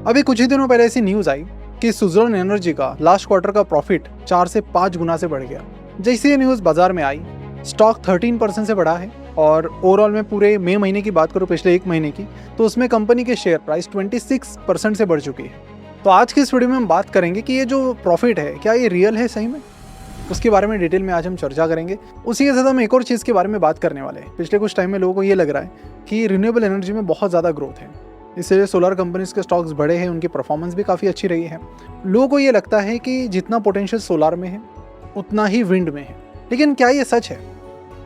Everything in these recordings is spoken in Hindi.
अभी कुछ ही दिनों पहले ऐसी न्यूज़ आई कि सुज़लोन एनर्जी का लास्ट क्वार्टर का प्रॉफिट 4 से 5 गुना से बढ़ गया। जैसे ये न्यूज़ बाजार में आई, स्टॉक 13% से बढ़ा है और ओवरऑल में पूरे मई महीने की बात करूँ, पिछले एक महीने की, तो उसमें कंपनी के शेयर प्राइस 26% से बढ़ चुकी है। तो आज की इस वीडियो में हम बात करेंगे कि ये जो प्रॉफिट है क्या ये रियल है सही में, उसके बारे में डिटेल में आज हम चर्चा करेंगे। उसी के साथ हम एक और चीज़ के बारे में बात करने वाले हैं। पिछले कुछ टाइम में लोगों को ये लग रहा है कि रिन्यूएबल एनर्जी में बहुत ज़्यादा ग्रोथ है, इसलिए सोलर कंपनीज के स्टॉक्स बढ़े हैं, उनकी परफॉर्मेंस भी काफ़ी अच्छी रही है। लोगों को ये लगता है कि जितना पोटेंशियल सोलर में है उतना ही विंड में है, लेकिन क्या ये सच है?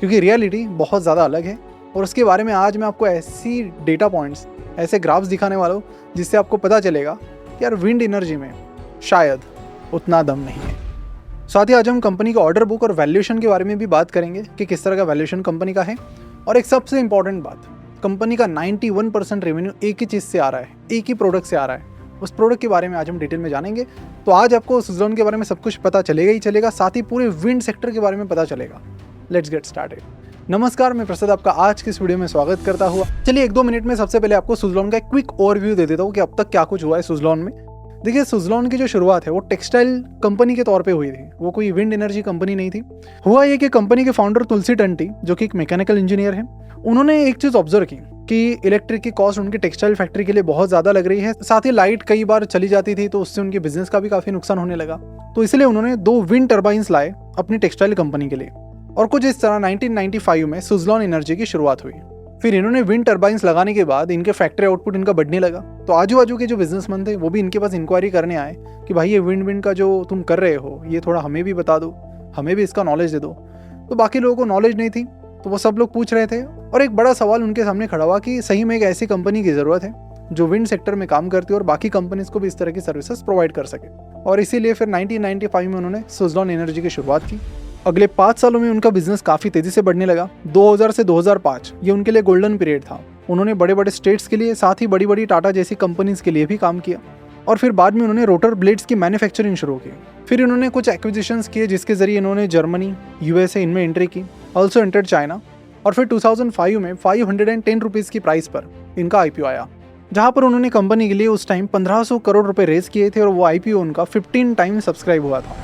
क्योंकि रियलिटी बहुत ज़्यादा अलग है और उसके बारे में आज मैं आपको ऐसी डेटा पॉइंट्स, ऐसे ग्राफ्स दिखाने वाला हूँ जिससे आपको पता चलेगा कि यार विंड एनर्जी में शायद उतना दम नहीं है। साथ ही आज हम कंपनी का ऑर्डर बुक और वैल्यूएशन के बारे में भी बात करेंगे कि किस तरह का वैल्यूएशन कंपनी का है। और एक सबसे इंपॉर्टेंट बात, कंपनी का 91% रेवेन्यू एक ही चीज़ से आ रहा है, एक ही प्रोडक्ट से आ रहा है। उस प्रोडक्ट के बारे में आज हम डिटेल में जानेंगे। तो आज आपको सुज़लोन के बारे में सब कुछ पता चलेगा ही चलेगा, साथ ही पूरे विंड सेक्टर के बारे में पता चलेगा। Let's get started. नमस्कार, मैं प्रसाद आपका आज की इस वीडियो में स्वागत करता हुआ। चलिए 1-2 मिनट में सबसे पहले आपको सुज़लोन का एक क्विक ओवरव्यू दे देता हूँ कि अब तक क्या कुछ हुआ है सुज़लोन में। देखिए, सुज़लोन की जो शुरुआत है वो टेक्सटाइल कंपनी के तौर पे हुई थी, वो कोई विंड एनर्जी कंपनी नहीं थी। हुआ ये कि कंपनी के फाउंडर तुलसी टंटी, जो कि एक मैकेनिकल इंजीनियर है, उन्होंने एक चीज़ ऑब्जर्व की कि इलेक्ट्रिक की कॉस्ट उनकी टेक्सटाइल फैक्ट्री के लिए बहुत ज़्यादा लग रही है। साथ ही लाइट कई बार चली जाती थी, तो उससे उनके बिजनेस का भी काफ़ी नुकसान होने लगा। तो इसलिए उन्होंने 2 विंड टर्बाइंस लाए अपनी टेक्सटाइल कंपनी के लिए और कुछ इस तरह 1995 में सुज़लोन एनर्जी की शुरुआत हुई। फिर इन्होंने विंड टर्बाइंस लगाने के बाद इनके फैक्ट्री आउटपुट इनका बढ़ने लगा, तो आजू बाजू के जो बिजनेसमैन थे वो भी इनके पास इंक्वायरी करने आए कि भाई ये विंड का जो तुम कर रहे हो ये थोड़ा हमें भी बता दो, हमें भी इसका नॉलेज दे दो। तो बाकी लोगों को नॉलेज नहीं थी, तो वो सब लोग पूछ रहे थे और एक बड़ा सवाल उनके सामने खड़ा हुआ कि सही में एक ऐसी कंपनी की ज़रूरत है जो विंड सेक्टर में काम करती है और बाकी कंपनीज को भी इस तरह की सर्विसेज प्रोवाइड कर सके। और इसीलिए फिर 1995 में उन्होंने सुज़लोन एनर्जी की शुरुआत की। अगले 5 सालों में उनका बिजनेस काफ़ी तेज़ी से बढ़ने लगा। 2000 से 2005 ये उनके लिए गोल्डन पीरियड था। उन्होंने बड़े बड़े स्टेट्स के लिए, साथ ही बड़ी बड़ी टाटा जैसी कंपनीज के लिए भी काम किया और फिर बाद में उन्होंने रोटर ब्लेड्स की मैन्युफैक्चरिंग शुरू की। फिर उन्होंने कुछ एक्विजिशंस किए जिसके जरिए इन्होंने जर्मनी, यूएसए इनमें एंट्री की, ऑल्सो एंटर्ड चाइना। और फिर 2005 में 510 रुपीज़ की प्राइस पर इनका आईपीओ आया, जहाँ पर उन्होंने कंपनी के लिए उस टाइम 1500 करोड़ रुपए रेज किए थे और वो आईपीओ उनका 15 टाइम्स सब्सक्राइब हुआ था।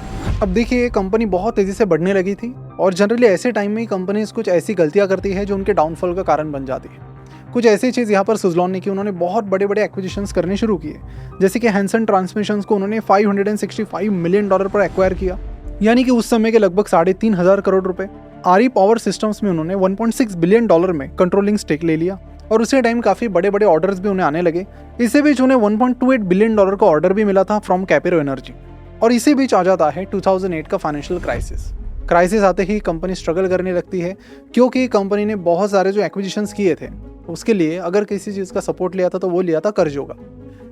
अब देखिए, ये कंपनी बहुत तेज़ी से बढ़ने लगी थी और जनरली ऐसे टाइम में ही कंपनीज कुछ ऐसी गलतियाँ करती है जो उनके डाउनफॉल का कारण बन जाती है। कुछ ऐसी चीज़ यहाँ पर सुज़लोन ने की, उन्होंने बहुत बड़े बड़े एक्विजिशंस करने शुरू किए। जैसे कि हैंसन ट्रांसमिशंस को उन्होंने $565 मिलियन पर एक्वायर किया, यानी कि उस समय के लगभग 3500 करोड़ रुपए। आरई पावर सिस्टम्स में उन्होंने $1.6 बिलियन में कंट्रोलिंग स्टेक ले लिया और उसी टाइम काफ़ी बड़े बड़े ऑर्डर्स भी उन्हें आने लगे। इसी बीच उन्हें $1.28 बिलियन का ऑर्डर भी मिला था फ्रॉम कैपेरो एनर्जी। और इसी बीच आ जाता है 2008 का फाइनेंशियल क्राइसिस आते ही कंपनी स्ट्रगल करने लगती है, क्योंकि कंपनी ने बहुत सारे जो एक्विजिशंस किए थे उसके लिए अगर किसी चीज़ का सपोर्ट लिया था तो वो लिया था कर्जों का।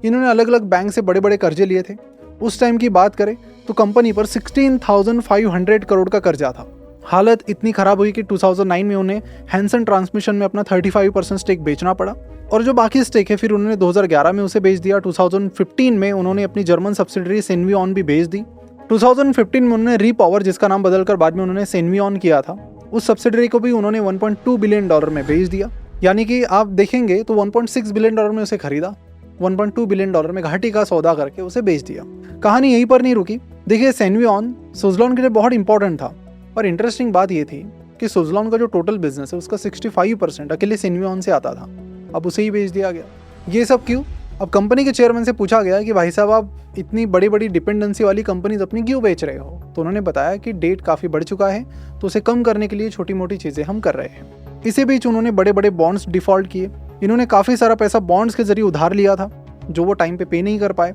इन्होंने अलग अलग बैंक से बड़े बड़े कर्जे लिए थे। उस टाइम की बात करें तो कंपनी पर 16,500 करोड़ का कर्जा था। हालत इतनी ख़राब हुई कि 2009 में उन्हें हैंसन ट्रांसमिशन में अपना 35% स्टेक बेचना पड़ा और जो बाकी स्टेक है फिर उन्होंने 2011 में उसे बेच दिया। 2015 में उन्होंने अपनी जर्मन सब्सिडरी सेनविऑन भी बेच दी। 2015 में उन्होंने रीपावर, जिसका नाम बदलकर बाद में उन्होंने सेनविऑन किया था, उस सब्सिडरी को भी उन्होंने $1.2 बिलियन में बेच दिया। यानी कि आप देखेंगे तो $1.6 बिलियन में उसे खरीदा, $1.2 बिलियन में घाटी का सौदा करके उसे बेच दिया। कहानी यहीं पर नहीं रुकी। देखिए, सेनविऑन सुज़लोन के लिए बहुत इंपॉर्टेंट था और इंटरेस्टिंग बात ये थी कि सुज़लोन का जो टोटल बिजनेस है उसका 65% अकेले सेनविऑन से आता था, अब उसे ही बेच दिया गया। ये सब क्यों? अब कंपनी के चेयरमैन से पूछा गया कि भाई साहब, आप इतनी बड़ी बड़ी डिपेंडेंसी वाली कंपनीज अपनी क्यों बेच रहे हो? तो उन्होंने बताया कि डेट काफ़ी बढ़ चुका है, तो उसे कम करने के लिए छोटी मोटी चीज़ें हम कर रहे हैं। इसी बीच उन्होंने बड़े बड़े बॉन्ड्स डिफ़ॉल्ट किए। इन्होंने काफ़ी सारा पैसा बॉन्ड्स के जरिए उधार लिया था जो वो टाइम पे नहीं कर पाए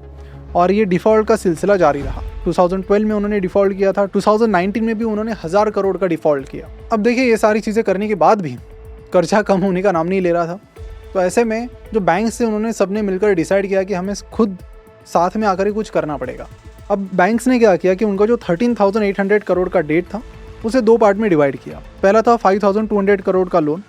और ये डिफ़ॉल्ट का सिलसिला जारी रहा। 2012 में उन्होंने डिफ़ॉल्ट किया था, 2019 में भी उन्होंने 1000 करोड़ का डिफ़ॉल्ट किया। अब देखिए, ये सारी चीज़ें करने के बाद भी कर्जा कम होने का नाम नहीं ले रहा था। तो ऐसे में जो बैंक से उन्होंने सबने मिलकर डिसाइड किया कि हमें खुद साथ में आकर ही कुछ करना पड़ेगा। अब बैंक्स ने क्या किया कि उनका जो 13,800 करोड़ का डेट था उसे 2 पार्ट में डिवाइड किया। पहला था 5,200 करोड़ का लोन,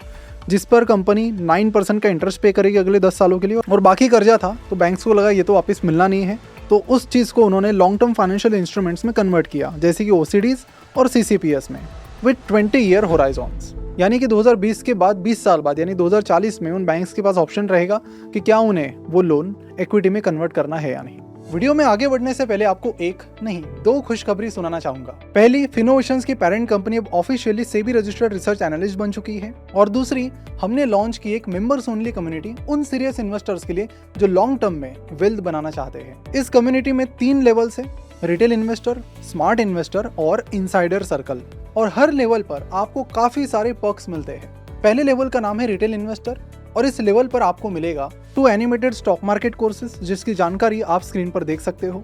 जिस पर कंपनी 9% का इंटरेस्ट पे करेगी अगले 10 सालों के लिए, और बाकी कर्जा था तो बैंक्स को लगा ये तो वापस मिलना नहीं है, तो उस चीज़ को उन्होंने लॉन्ग टर्म फाइनेंशियल इंस्ट्रूमेंट्स में कन्वर्ट किया, जैसे कि OCDs और CCPS में, विद 20 ईयर होराइजॉन्स। यानी कि 2020 के बाद 20 साल बाद यानी 2040 में उन बैंक्स के पास ऑप्शन रहेगा कि क्या उन्हें वो लोन इक्विटी में कन्वर्ट करना है या नहीं। वीडियो में आगे बढ़ने से पहले आपको एक नहीं 2 खुशखबरी सुनाना चाहूंगा। पहली, फिनोवेशंस की पेरेंट कंपनी अब officially SEBI registered research analyst बन चुकी है। और दूसरी, हमने लॉन्च की एक मेंबर्स ओनली कम्युनिटी उन सीरियस इन्वेस्टर्स के लिए जो लॉन्ग टर्म में वेल्थ बनाना चाहते हैं। इस कम्युनिटी में 3 लेवल्स है, रिटेल इन्वेस्टर, स्मार्ट इन्वेस्टर और इनसाइडर सर्कल। और हर लेवल पर आपको काफी सारे पर्क्स मिलते हैं। पहले लेवल का नाम है रिटेल इन्वेस्टर और इस लेवल पर आपको मिलेगा 2 एनिमेटेड स्टॉक मार्केट कोर्सेज जिसकी जानकारी आप स्क्रीन पर देख सकते हो।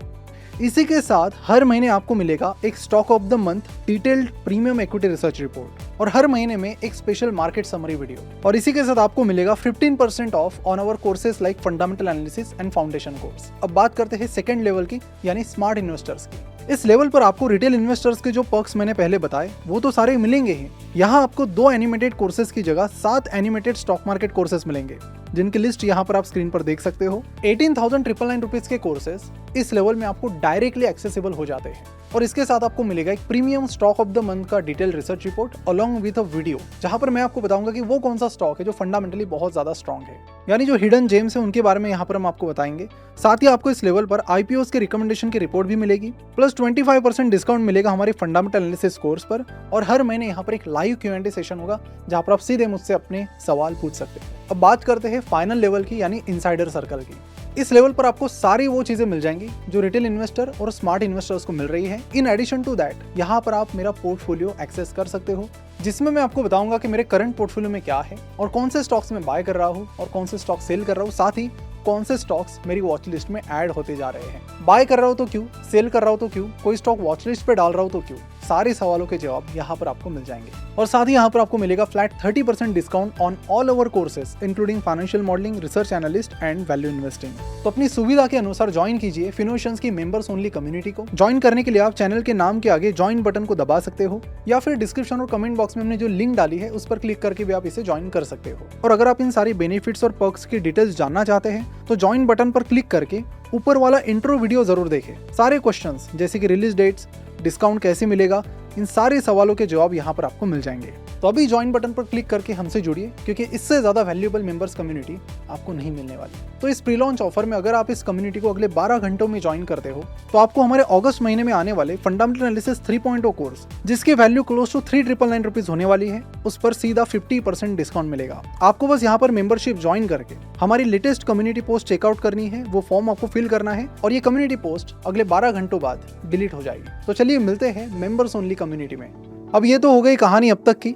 इसी के साथ हर महीने आपको मिलेगा एक stock of the month detailed premium equity research report और हर महीने में एक स्पेशल मार्केट समरी वीडियो। और इसी के साथ आपको मिलेगा 15% off on our courses like fundamental analysis and foundation course. अब बात करते हैं सेकंड लेवल की यानी स्मार्ट इन्वेस्टर्स की। इस लेवल पर आपको रिटेल इन्वेस्टर्स के जो पर्क्स मैंने पहले बताए वो तो सारे मिलेंगे ही। यहाँ आपको 2 एनिमेटेड कोर्सेज की जगह 7 एनिमेटेड स्टॉक मार्केट कोर्सेज मिलेंगे जिनकी लिस्ट यहाँ पर आप स्क्रीन पर देख सकते हो। 18,999 रुपीज के कोर्सेज इस लेवल में आपको डायरेक्टली एक्सेसिबल हो जाते हैं। और इसके साथ आपको मिलेगा एक premium stock of the month का detail research report along with a video जहां पर मैं आपको बताऊंगा कि वो कौन सा स्टॉक है जो फंडामेंटली बहुत ज्यादा स्ट्रॉन्ग है, यानी जो हिडन जेम्स है उनके बारे में यहाँ पर हम आपको बताएंगे। साथ ही आपको इस लेवल पर आईपीओस के रिकमेंडेशन की रिपोर्ट भी मिलेगी, प्लस 25% डिस्काउंट मिलेगा हमारे फंडामेंटल एनालिसिस कोर्स पर। और हर महीने यहाँ पर एक लाइव Q&A सेशन होगा जहाँ पर आप सीधे मुझसे अपने सवाल पूछ सकते हैं। अब बात करते हैं फाइनल लेवल की यानी इनसाइडर सर्कल की। इस लेवल पर आपको सारी वो चीजें मिल जाएंगी जो रिटेल इन्वेस्टर और स्मार्ट इन्वेस्टर्स को मिल रही है। इन एडिशन टू दैट यहाँ पर आप मेरा पोर्टफोलियो एक्सेस कर सकते हो जिसमें मैं आपको बताऊंगा कि मेरे करंट पोर्टफोलियो में क्या है और कौन से स्टॉक्स में बाय कर रहा हूँ और कौन से स्टॉक सेल कर रहा हूँ, साथ ही कौन से स्टॉक्स मेरी वॉच लिस्ट में ऐड होते जा रहे हैं। बाय कर रहा हो तो क्यों, सेल कर रहा हो तो क्यों, कोई स्टॉक वॉच लिस्ट पे डाल रहा हो तो क्यों, सारे सवालों के जवाब यहाँ पर आपको मिल जाएंगे। और साथ ही यहाँ पर आपको मिलेगा flat 30% discount on all over courses including financial modelling, research analyst and value investing. तो अपनी सुविधा के अनुसार ज्वाइन कीजिए फिनोवेशंस की मेंबर्स ओनली कम्युनिटी को। ज्वाइन करने के लिए आप चैनल के नाम के आगे ज्वाइन बटन को दबा सकते हो या फिर डिस्क्रिप्शन और कमेंट बॉक्स में हमने जो लिंक डाली है उस पर क्लिक करके भी आप इसे ज्वाइन कर सकते हो। और अगर आप इन सारी बेनिफिट्स और पर्क्स की डिटेल्स जानना चाहते हैं तो ज्वाइन बटन पर क्लिक करके ऊपर वाला इंट्रो वीडियो जरूर देखें। सारे क्वेश्चंस जैसे कि रिलीज डेट्स, डिस्काउंट कैसे मिलेगा, इन सारे सवालों के जवाब यहाँ पर आपको मिल जाएंगे। तो अभी ज्वाइन बटन पर क्लिक करके हमसे जुड़िए क्योंकि इससे ज्यादा वैल्यूएबल मेंबर्स कम्युनिटी आपको नहीं मिलने वाली। तो इस प्री लॉन्च ऑफर में अगर आप इस कम्युनिटी को अगले 12 घंटों में ज्वाइन करते हो तो आपको हमारे अगस्त महीने में आने वाले फंडामेंटल एनालिसिस 3.0 कोर्स जिसकी वैल्यू क्लोज टू 3,999 रुपीज होने वाली है उस पर सीधा 50% डिस्काउंट मिलेगा। आपको बस यहाँ पर मेंबरशिप ज्वाइन करके हमारी लेटेस्ट कम्युनिटी पोस्ट चेकआउट करनी है, वो फॉर्म आपको फिल करना है और ये कम्युनिटी पोस्ट अगले 12 घंटों बाद डिलीट हो जाएगी। तो चलिए मिलते हैं मेंबर्स ओनली कम्युनिटी में। अब ये तो हो गई कहानी अब तक की।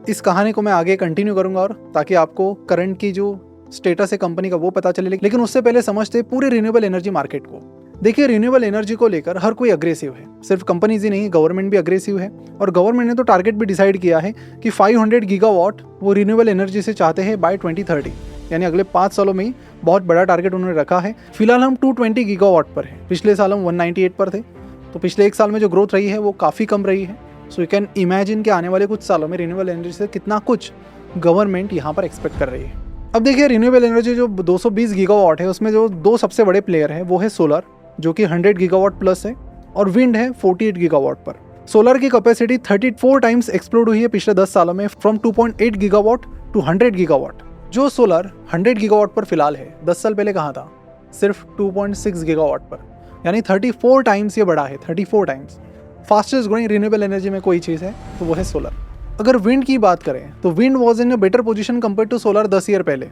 इस कहानी को मैं आगे कंटिन्यू करूंगा और ताकि आपको करंट की जो स्टेटस है कंपनी का वो पता चले, लेकिन उससे पहले समझते पूरे रिन्यूएबल एनर्जी मार्केट को। देखिए, रिन्यूएबल एनर्जी को लेकर हर कोई अग्रेसिव है, सिर्फ कंपनीज ही नहीं गवर्नमेंट भी अग्रेसिव है। और गवर्नमेंट ने तो टारगेट भी डिसाइड किया है कि 500 गीगावाट वो रिन्यूएबल एनर्जी से चाहते हैं बाय 2030, यानी अगले 5 सालों में ही बहुत बड़ा टारगेट उन्होंने रखा है। फिलहाल हम 220 गीगावाट पर है, पिछले साल हम 198 पर थे, तो पिछले 1 साल में जो ग्रोथ रही है वो काफ़ी कम रही है। सो यू कैन इमेजिन कि आने वाले कुछ सालों में रिन्यूएबल एनर्जी से कितना कुछ गवर्नमेंट यहाँ पर एक्सपेक्ट कर रही है। अब देखिए, रिन्यूएबल एनर्जी जो 220 गीगावाट है उसमें जो 2 सबसे बड़े प्लेयर है वो है सोलर जो कि 100 गीगावाट प्लस है और विंड है 48 गीगावाट पर। सोलर की कैपेसिटी 34 टाइम्स एक्सप्लोड हुई है पिछले 10 सालों में, फ्रॉम 2.8 गीगावाट टू 100 गीगावाट। जो सोलर 100 गीगावाट पर फिलहाल है, 10 साल पहले कहाँ था, सिर्फ 2.6 गीगावाट पर, यानी 34 टाइम्स ये बढ़ा है, 34 times. Fastest growing renewable energy में कोई चीज़ है तो वो है सोलर। अगर विंड की बात करें तो wind was in a better position compare to solar 10 year पहले।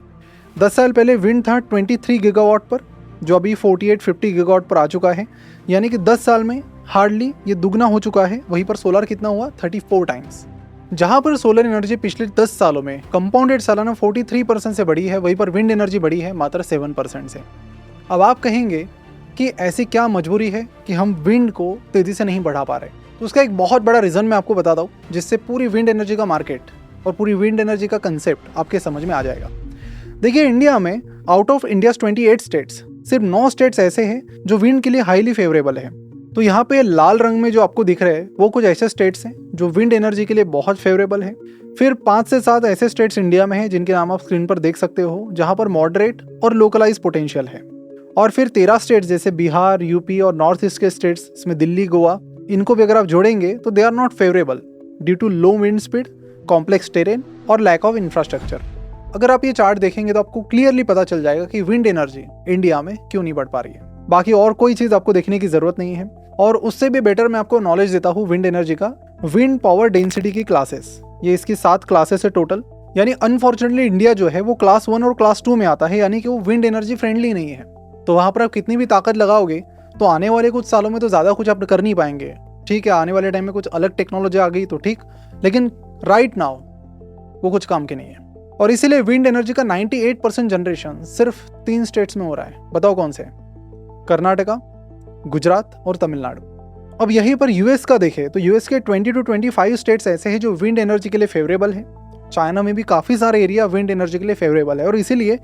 10 साल पहले विंड था 23 गीगावाट पर, जो अभी 48-50 गीगावाट पर आ चुका है, यानी कि 10 साल में हार्डली ये दुगना हो चुका है। वहीं पर सोलर कितना हुआ, 34 टाइम्स। जहां पर सोलर एनर्जी पिछले 10 सालों में कंपाउंडेड सालाना 43% से बढ़ी है, वहीं पर विंड एनर्जी बढ़ी है मात्र 7% से। अब आप कहेंगे कि ऐसी क्या मजबूरी है कि हम विंड को तेजी से नहीं बढ़ा पा रहे, तो उसका एक बहुत बड़ा रीज़न मैं आपको बताता हूँ जिससे पूरी विंड एनर्जी का मार्केट और पूरी विंड एनर्जी का कंसेप्ट आपके समझ में आ जाएगा। देखिए, इंडिया में आउट ऑफ इंडियाज 28 स्टेट्स सिर्फ 9 स्टेट्स ऐसे हैं जो विंड के लिए हाईली फेवरेबल है। तो यहाँ पे लाल रंग में जो आपको दिख रहे हैं वो कुछ ऐसे स्टेट्स हैं जो विंड एनर्जी के लिए बहुत फेवरेबल है। फिर 5 से 7 ऐसे स्टेट्स इंडिया में हैं जिनके नाम आप स्क्रीन पर देख सकते हो, जहाँ पर मॉडरेट और लोकलाइज पोटेंशियल है। और फिर 13 स्टेट्स जैसे बिहार, यूपी और नॉर्थ ईस्ट के स्टेट्स, इसमें दिल्ली, गोवा, इनको भी अगर आप जोड़ेंगे तो they are not favourable due to low wind speed complex terrain और लैक ऑफ इंफ्रास्ट्रक्चर। अगर आप ये चार्ट देखेंगे तो आपको क्लियरली पता चल जाएगा कि विंड एनर्जी इंडिया में क्यों नहीं बढ़ पा रही है। बाकी और कोई चीज़ आपको देखने की ज़रूरत नहीं है। और उससे भी बेटर मैं आपको नॉलेज देता हूँ विंड एनर्जी का, विंड पावर डेंसिटी की क्लासेस। ये इसकी 7 क्लासेस है टोटल। यानी अनफॉर्चुनेटली इंडिया जो है वो क्लास 1 और क्लास 2 में आता है, यानी कि वो विंड एनर्जी फ्रेंडली नहीं है। तो वहाँ पर आप कितनी भी ताकत लगाओगे तो आने वाले कुछ सालों में तो ज़्यादा कुछ आप कर नहीं पाएंगे। ठीक है, आने वाले टाइम में कुछ अलग टेक्नोलॉजी आ गई तो ठीक, लेकिन राइट नाउ वो कुछ काम की नहीं है। और इसीलिए विंड एनर्जी का 98% जनरेशन सिर्फ 3 स्टेट्स में हो रहा है। बताओ कौन से? कर्नाटका, गुजरात और तमिलनाडु। अब यहीं पर यूएस का देखें तो यूएस के 20 to 25 स्टेट्स ऐसे हैं जो विंड एनर्जी के लिए फेवरेबल है। चाइना में भी काफ़ी सारे एरिया विंड एनर्जी के लिए फेवरेबल है। और इसीलिए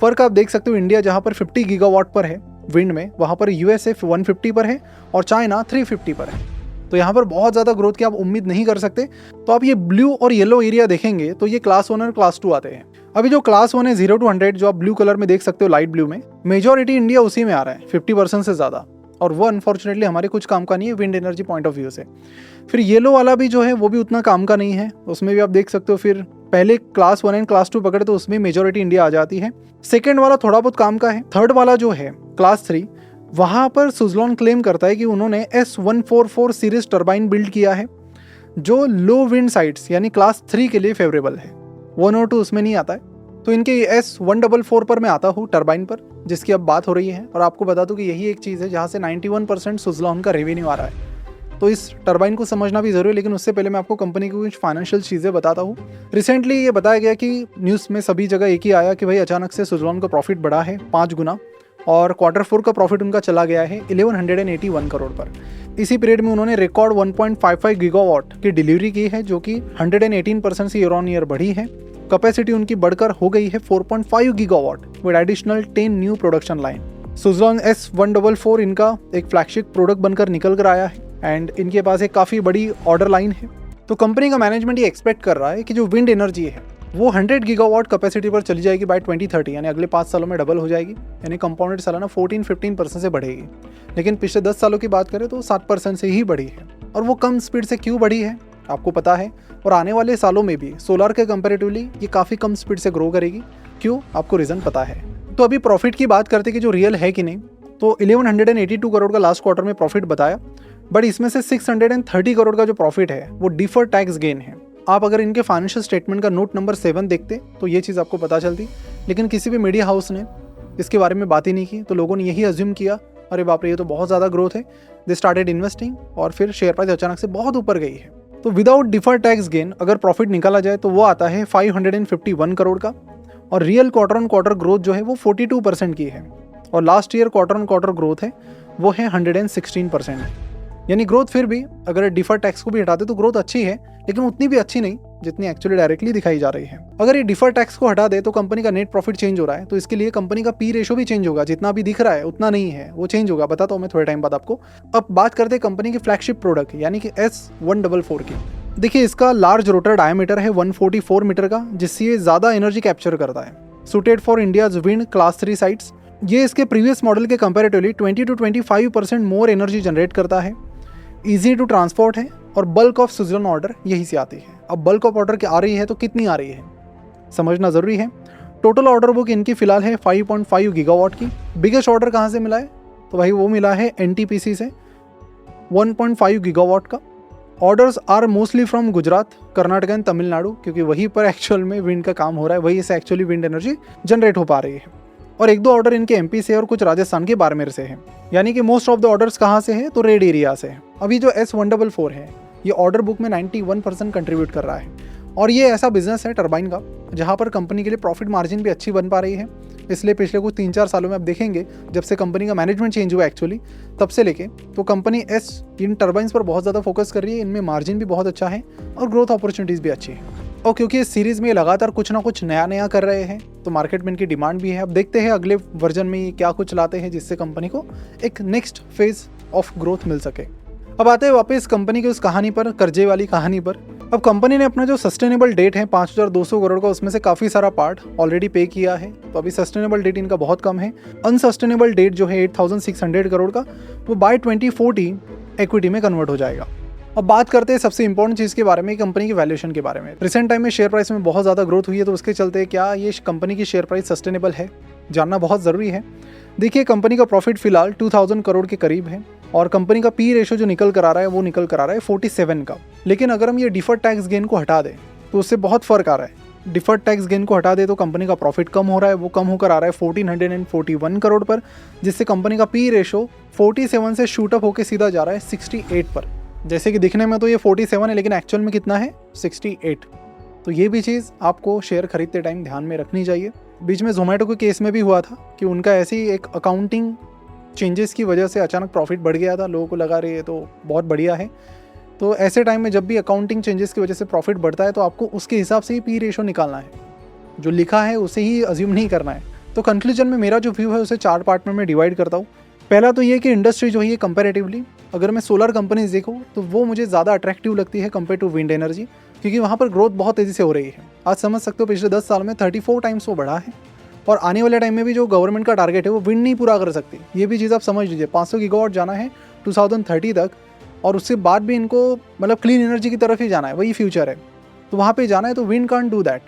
फ़र्क आप देख सकते हो, इंडिया जहाँ पर 50 गीगावाट पर है विंड में, वहाँ पर यूएसए 150 पर है और चाइना 350 पर है। तो यहाँ पर बहुत ज़्यादा ग्रोथ की आप उम्मीद नहीं कर सकते। तो आप ये ब्लू और येलो एरिया देखेंगे तो ये क्लास 1 और क्लास 2 आते हैं। अभी जो क्लास 1 है 0 to 100, जो आप ब्लू कलर में देख सकते हो, लाइट ब्लू में, मेजॉरिटी इंडिया उसी में आ रहा है, 50% से ज़्यादा। और वो अनफॉर्चुनेटली हमारे कुछ काम का नहीं है wind energy point of view से। फिर येलो वाला भी जो है वो भी उतना काम का नहीं है, उसमें भी आप देख सकते हो। फिर पहले क्लास 1 एंड क्लास 2 पकड़े तो उसमें मेजॉरिटी इंडिया आ जाती है। सेकेंड वाला थोड़ा बहुत काम का है। थर्ड वाला जो है क्लास 3, वहाँ पर सुज़लॉन क्लेम करता है कि उन्होंने S144 सीरीज टर्बाइन बिल्ड किया है जो लो विंड साइट्स यानी क्लास 3 के लिए फेवरेबल है। 1 और 2 उसमें नहीं आता है। तो इनके S144 पर मैं आता हूँ टर्बाइन पर, जिसकी अब बात हो रही है। और आपको बता दूं कि यही एक चीज़ है जहाँ से 91% सुज़लॉन का रेवेन्यू आ रहा है। तो इस टर्बाइन को समझना भी ज़रूरी है, लेकिन उससे पहले मैं आपको कंपनी की कुछ फाइनेंशियल चीज़ें बताता हूँ। रिसेंटली ये बताया गया कि न्यूज़ में सभी जगह एक ही आया कि भाई अचानक से सुज़लॉन का प्रॉफिट बढ़ा है 5 गुना, और Q4 का प्रॉफिट उनका चला गया है 1181 करोड़ पर। इसी पीरियड में उन्होंने रिकॉर्ड 1.55 गीगावाट की डिलीवरी की है, जो कि 118% से ईयर ऑन ईयर बढ़ी है। कैपेसिटी उनकी बढ़कर हो गई है 4.5 gigawatt with additional 10 new production line. Suzlon S144 इनका एक फ्लैगशिप प्रोडक्ट बनकर निकल कर आया है एंड इनके पास एक काफ़ी बड़ी ऑर्डर लाइन है। तो कंपनी का मैनेजमेंट ये एक्सपेक्ट कर रहा है कि जो विंड एनर्जी है वो 100 गीगावाट कैपेसिटी पर चली जाएगी बाय 2030, यानी अगले 5 सालों में डबल हो जाएगी, यानी कंपाउंडेड सालाना 14-15% से बढ़ेगी। लेकिन पिछले 10 सालों की बात करें तो 7% से ही बढ़ी है। और वो कम स्पीड से क्यों बढ़ी है आपको पता है, और आने वाले सालों में भी सोलर के कंपेरेटिवली ये काफ़ी कम स्पीड से ग्रो करेगी। क्यों, आपको रीज़न पता है। तो अभी प्रॉफिट की बात करते कि जो रियल है कि नहीं, तो 1182 करोड़ का लास्ट क्वार्टर में प्रॉफिट बताया, बट इसमें से 630 करोड़ का जो प्रॉफिट है वो डिफर्ड टैक्स गेन है। आप अगर इनके फाइनेंशियल स्टेटमेंट का नोट नंबर 7 देखते तो ये चीज़ आपको पता चलती, लेकिन किसी भी मीडिया हाउस ने इसके बारे में बात ही नहीं की। तो लोगों ने यही अज्यूम किया, अरे बाप रे ये तो बहुत ज़्यादा ग्रोथ है, दे स्टार्टेड इन्वेस्टिंग, और फिर शेयर प्राइस अचानक से बहुत ऊपर गई है। तो विदाउट डिफर्ड टैक्स गेन अगर प्रॉफिट निकाला जाए तो वो आता है 551 करोड़ का, और real quarter on quarter growth जो है वो 42% की है, और last year quarter on quarter growth है वो है 116%। यानी ग्रोथ फिर भी अगर डिफर्ड टैक्स को भी हटाते तो ग्रोथ अच्छी है, लेकिन उतनी भी अच्छी नहीं जितनी एक्चुअली डायरेक्टली दिखाई जा रही है। अगर ये डिफर्ड टैक्स को हटा दे तो कंपनी का नेट प्रॉफिट चेंज हो रहा है, तो इसके लिए कंपनी का पी रेशो भी चेंज होगा, जितना भी दिख रहा है उतना नहीं है, वो चेंज होगा। बताता हूँ मैं थोड़े टाइम बाद आपको। अब बात करते हैं कंपनी की फ्लैगशिप प्रोडक्ट यानी कि S144 की। देखिए इसका लार्ज रोटर डायमीटर है 144 मीटर का, जिससे ये ज़्यादा एनर्जी कैप्चर करता है, suited for India's wind class 3 sites. ये इसके प्रीवियस मॉडल के comparatively 20 to 25% more energy generate करता है, ईजी टू ट्रांसपोर्ट है, और बल्क ऑफ सुज़लॉन ऑर्डर यहीं से आती है। अब बल्क ऑफ ऑर्डर आ रही है तो कितनी आ रही है समझना ज़रूरी है। टोटल ऑर्डर बुक इनकी फिलहाल है 5.5 गीगावाट की। बिगेस्ट ऑर्डर कहाँ से मिला है, तो भाई वो मिला है NTPC से 1.5 गीगावाट का। Orders are mostly from Gujarat, Karnataka and Tamil Nadu, क्योंकि वहीं पर एक्चुअल में विंड का काम हो रहा है, वहीं से एक्चुअली विंड एनर्जी जनरेट हो पा रही है। और 1-2 ऑर्डर इनके MP से और कुछ राजस्थान के बाड़मेर से है। यानी कि मोस्ट ऑफ द ऑर्डर्स कहाँ से है, तो रेड एरिया से है। अभी जो S144 है ये ऑर्डर बुक में 91% कंट्रीब्यूट कर रहा है, और ये ऐसा बिजनेस है टरबाइन का जहाँ पर कंपनी के लिए प्रॉफिट मार्जिन भी अच्छी बन पा रही है। इसलिए पिछले कुछ 3-4 सालों में आप देखेंगे जब से कंपनी का मैनेजमेंट चेंज हुआ एक्चुअली, तब से लेके तो कंपनी इन टरबाइंस पर बहुत ज़्यादा फोकस कर रही है। इनमें मार्जिन भी बहुत अच्छा है और ग्रोथ अपॉर्चुनिटीज़ भी अच्छी है। और क्योंकि इस सीरीज़ में लगातार कुछ ना कुछ नया कर रहे हैं तो मार्केट में इनकी डिमांड भी है। अब देखते हैं अगले वर्जन में ये क्या कुछ लाते हैं जिससे कंपनी को एक नेक्स्ट फेज ऑफ ग्रोथ मिल सके। अब आते हैं वापस कंपनी की उस कहानी पर, कर्जे वाली कहानी पर। अब कंपनी ने अपना जो सस्टेनेबल डेट है 5200 करोड़ का, उसमें से काफ़ी सारा पार्ट ऑलरेडी पे किया है, तो अभी सस्टेनेबल डेट इनका बहुत कम है। अनसस्टेनेबल डेट जो है 8600 करोड़ का, वो बाय 2040 इक्विटी में कन्वर्ट हो जाएगा। अब बात करते हैं सबसे इंपॉर्टेंट चीज़ के बारे में, कंपनी की वैल्यूएशन के बारे में। रिसेंट टाइम में शेयर प्राइस में बहुत ज़्यादा ग्रोथ हुई है, तो उसके चलते क्या ये कंपनी की शेयर प्राइस सस्टेनेबल है, जानना बहुत ज़रूरी है। देखिए, कंपनी का प्रॉफिट फिलहाल 2000 करोड़ के करीब है और कंपनी का पी रेशो जो निकल कर आ रहा है वो निकल कर आ रहा है 47 का। लेकिन अगर हम ये डिफर्ड टैक्स गेन को हटा दें तो उससे बहुत फ़र्क आ रहा है। डिफर्ड टैक्स गेन को हटा दे तो कंपनी का प्रॉफिट कम हो रहा है, वो कम होकर आ रहा है 1441 करोड़ पर, जिससे कंपनी का पी रेशो 47 से शूटअप होकर सीधा जा रहा है 68 पर। जैसे कि दिखने में तो ये 47 है, लेकिन एक्चुअल में कितना है 68। तो ये भी चीज़ आपको शेयर खरीदते टाइम ध्यान में रखनी चाहिए। बीच में जोमेटो के केस में भी हुआ था कि उनका ऐसी एक अकाउंटिंग चेंजेस की वजह से अचानक प्रॉफिट बढ़ गया था, लोगों को लगा रही है तो बहुत बढ़िया है। तो ऐसे टाइम में जब भी अकाउंटिंग चेंजेस की वजह से प्रॉफिट बढ़ता है तो आपको उसके हिसाब से ही पी रेशो निकालना है, जो लिखा है उसे ही अज्यूम नहीं करना है। तो कंक्लूजन में मेरा जो व्यू है उसे 4 पार्ट में मैं डिवाइड करता हूँ। पहला तो ये कि इंडस्ट्री जो है ये कंपैरेटिवली, अगर मैं सोलर कंपनीज देखूँ तो वो मुझे ज़्यादा अट्रैक्टिव लगती है कंपेयर टू विंड एनर्जी, क्योंकि वहाँ पर ग्रोथ बहुत तेज़ी से हो रही है। आज समझ सकते हो पिछले 10 साल में 34 टाइम्स वो बढ़ा है और आने वाले टाइम में भी जो गवर्नमेंट का टारगेट है वो विंड नहीं पूरा कर सकती। ये भी चीज़ आप समझ लीजिए, 500 गीगावाट जाना है 2030 तक और उसके बाद भी इनको मतलब क्लीन एनर्जी की तरफ ही जाना है, वही फ्यूचर है। तो वहाँ पे जाना है तो विंड कांट डू दैट,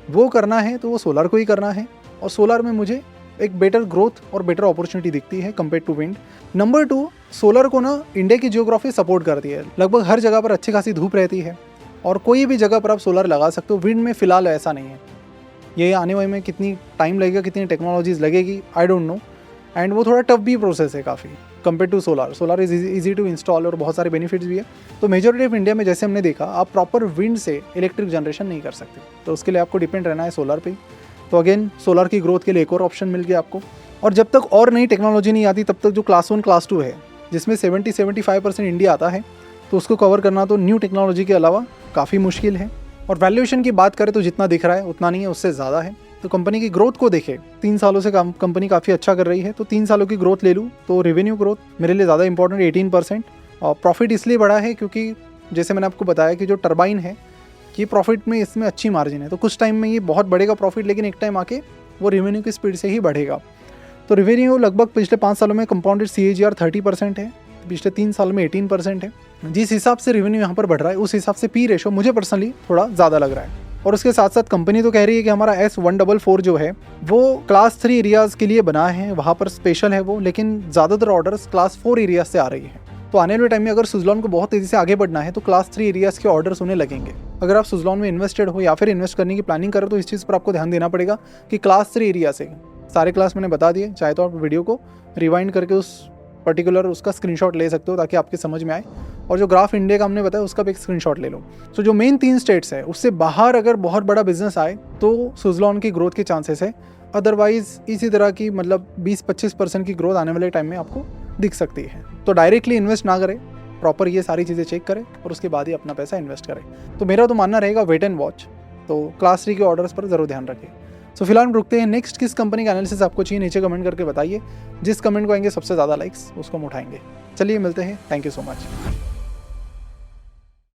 वो करना है तो वो सोलर को ही करना है और सोलर में मुझे एक बेटर ग्रोथ और बेटर अपॉर्चुनिटी दिखती है compare to wind. Number 2, solar को ना इंडिया की जियोग्राफी सपोर्ट करती है, लगभग हर जगह पर अच्छी खासी धूप रहती है और कोई भी जगह पर आप सोलर लगा सकते हो। विंड में फ़िलहाल ऐसा नहीं है। ये आने वाले में कितनी टाइम लगेगा, कितनी टेक्नोलॉजीज़ लगेगी, आई डोंट नो। एंड वो थोड़ा टफ भी प्रोसेस है काफ़ी compare to solar. Solar is easy to install और बहुत सारे बेनिफिट्स भी है। तो मेजॉरिटी ऑफ इंडिया में जैसे हमने देखा, आप प्रॉपर विंड से इलेक्ट्रिक जनरेशन नहीं कर सकते, तो उसके लिए आपको डिपेंड रहना है सोलर पे। तो अगेन सोलर की ग्रोथ के लिए एक और ऑप्शन मिल गया आपको। और जब तक और नई टेक्नोलॉजी नहीं आती तब तक जो क्लास 1 क्लास 2 है जिसमें 70-75% इंडिया आता है, तो उसको कवर करना तो न्यू टेक्नोलॉजी के अलावा काफ़ी मुश्किल है। और वैल्यूएशन की बात करें तो जितना दिख रहा है उतना नहीं है, उससे ज़्यादा है। तो कंपनी की ग्रोथ को देखें, 3 सालों से कंपनी काफ़ी अच्छा कर रही है, तो 3 सालों की ग्रोथ ले लूँ तो रेवेन्यू ग्रोथ मेरे लिए ज़्यादा इंपॉर्टेंट 18%। और प्रॉफिट इसलिए बढ़ा है क्योंकि जैसे मैंने आपको बताया कि जो टरबाइन है कि प्रॉफिट में इसमें अच्छी मार्जिन है, तो कुछ टाइम में ये बहुत बढ़ेगा प्रॉफिट, लेकिन एक टाइम आके वो रेवेन्यू की स्पीड से ही बढ़ेगा। तो रेवेन्यू लगभग पिछले 5 सालों में कंपाउंडेड CAGR 30% है, पिछले 3 साल में 18% है। जिस हिसाब से रेवेन्यू यहाँ पर बढ़ रहा है उस हिसाब से पी रेशो मुझे पर्सनली थोड़ा ज़्यादा लग रहा है। और उसके साथ साथ कंपनी तो कह रही है कि हमारा S144 जो है वो क्लास 3 एरियाज़ के लिए बना है, वहाँ पर स्पेशल है वो, लेकिन ज़्यादातर ऑर्डर्स क्लास 4 एरियाज से आ रही है। तो आने वाले टाइम में अगर सुज़लॉन को बहुत तेज़ी से आगे बढ़ना है तो क्लास 3 एरियाज़ के ऑर्डर्स उन्हें लगेंगे। अगर आप सुज़लॉन में इन्वेस्टेड हो या फिर इन्वेस्ट करने की प्लानिंग करो तो इस चीज़ पर आपको ध्यान देना पड़ेगा कि क्लास 3 एरिया से सारे क्लास मैंने बता दिए, चाहे तो आप वीडियो को रिवाइंड करके उस पर्टिकुलर उसका स्क्रीनशॉट ले सकते हो ताकि आपके समझ में आए। और जो ग्राफ इंडिया का हमने बताया उसका भी एक स्क्रीनशॉट ले लो। तो जो मेन 3 स्टेट्स है उससे बाहर अगर बहुत बड़ा बिजनेस आए तो सुज़लॉन की ग्रोथ के चांसेस है, अदरवाइज इसी तरह की मतलब 20-25% की ग्रोथ आने वाले टाइम में आपको दिख सकती है। तो डायरेक्टली इन्वेस्ट ना करें, प्रॉपर ये सारी चीज़ें चेक करें और उसके बाद ही अपना पैसा इन्वेस्ट करें। तो मेरा तो मानना रहेगा वेट एंड वॉच, तो क्लास 3 के ऑर्डर्स पर ज़रूर ध्यान रखें। तो फिलहाल रुकते हैं, नेक्स्ट किस कंपनी का एनालिसिस आपको चाहिए नीचे कमेंट करके बताइए। जिस कमेंट को आएंगे सबसे ज़्यादा लाइक्स उसको हम उठाएंगे। चलिए मिलते हैं, थैंक यू सो मच।